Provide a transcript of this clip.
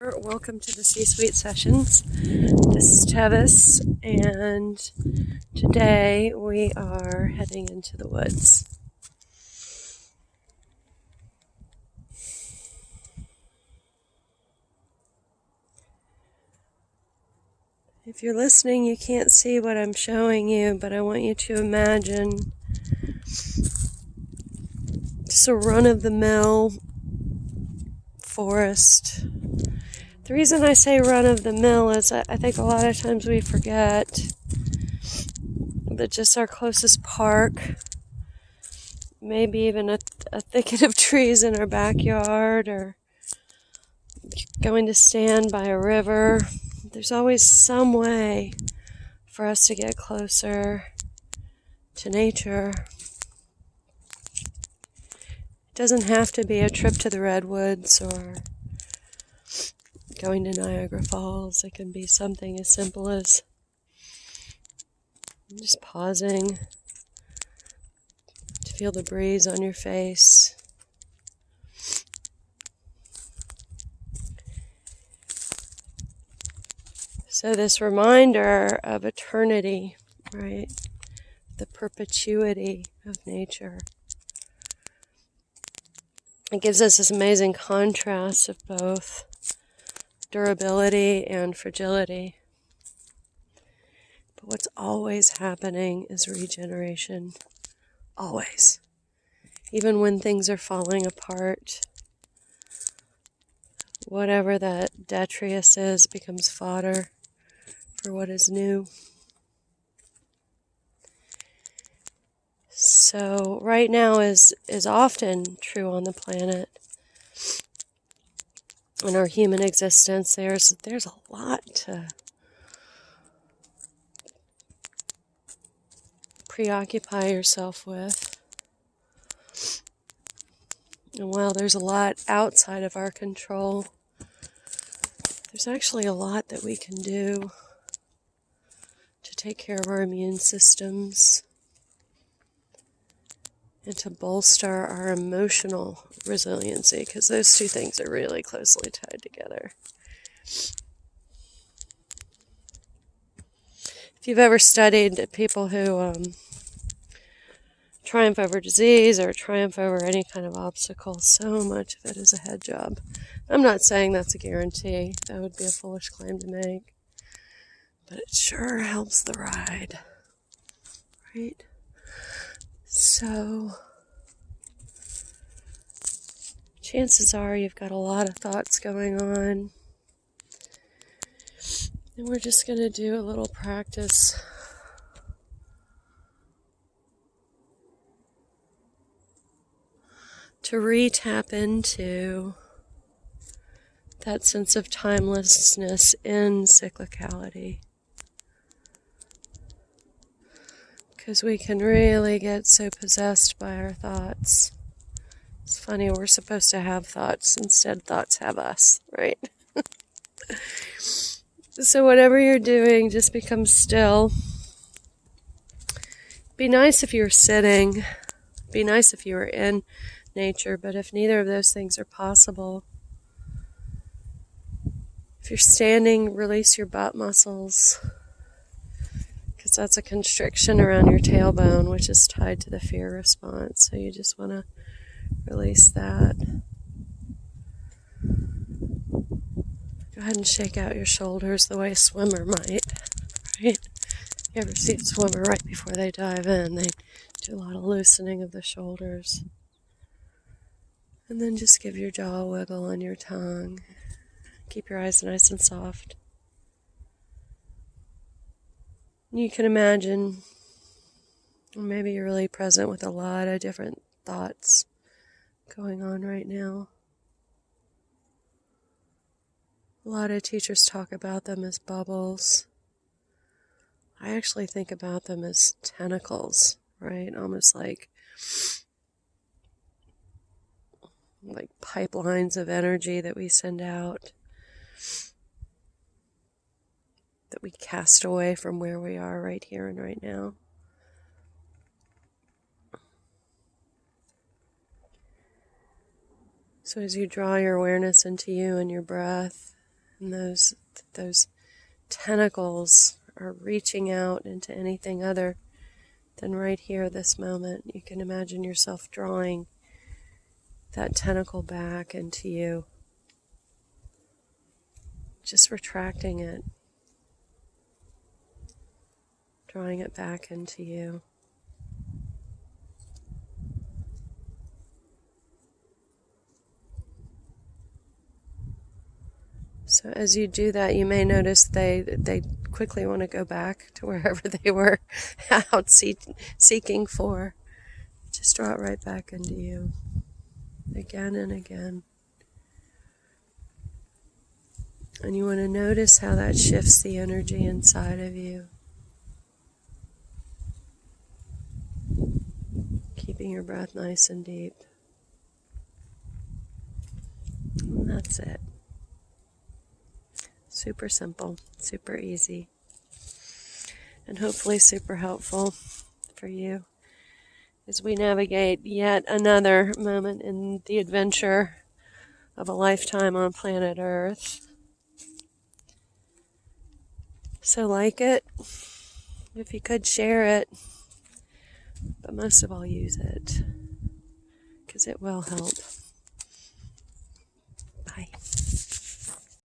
Welcome to the C-Suite Sessions. This is Tevis, and today we are heading into the woods. If you're listening, you can't see what I'm showing you, but I want you to imagine just a run-of-the-mill forest. The reason I say run-of-the-mill is I think a lot of times we forget that just our closest park, maybe even a thicket of trees in our backyard, or going to stand by a river, there's always some way for us to get closer to nature. It doesn't have to be a trip to the Redwoods or going to Niagara Falls. It can be something as simple as just pausing to feel the breeze on your face. So this reminder of eternity, right? The perpetuity of nature. It gives us this amazing contrast of both durability and fragility. But what's always happening is regeneration. Always. Even when things are falling apart, whatever that detritus is becomes fodder for what is new. So right now is often true on the planet. In our human existence, there's a lot to preoccupy yourself with. And while there's a lot outside of our control, there's actually a lot that we can do to take care of our immune systems and to bolster our emotional resiliency, because those two things are really closely tied together. If you've ever studied people who triumph over disease or triumph over any kind of obstacle, so much of it is a head job. I'm not saying that's a guarantee. That would be a foolish claim to make. But it sure helps the ride, right? So chances are you've got a lot of thoughts going on. And we're just going to do a little practice to re-tap into that sense of timelessness in cyclicality. Because we can really get so possessed by our thoughts. It's funny, we're supposed to have thoughts. Instead, thoughts have us, right? So whatever you're doing, just become still. Be nice if you're sitting. Be nice if you were in nature. But if neither of those things are possible, if you're standing, release your butt muscles, because that's a constriction around your tailbone, which is tied to the fear response. So you just want to release that. Go ahead and shake out your shoulders the way a swimmer might, right? You ever see a swimmer right before they dive in? They do a lot of loosening of the shoulders. And then just give your jaw a wiggle on your tongue. Keep your eyes nice and soft. You can imagine, or maybe you're really present with a lot of different thoughts going on right now. A lot of teachers talk about them as bubbles. I actually think about them as tentacles, right? Almost like pipelines of energy that we send out, that we cast away from where we are right here and right now. So as you draw your awareness into you and your breath, and those tentacles are reaching out into anything other than right here, this moment. You can imagine yourself drawing that tentacle back into you, just retracting it, drawing it back into you. So as you do that, you may notice they quickly want to go back to wherever they were out seeking for. Just draw it right back into you, again and again. And you want to notice how that shifts the energy inside of you. Keeping your breath nice and deep. And that's it. Super simple, super easy, and hopefully super helpful for you as we navigate yet another moment in the adventure of a lifetime on planet Earth. So like it, if you could share it, but most of all use it, because it will help.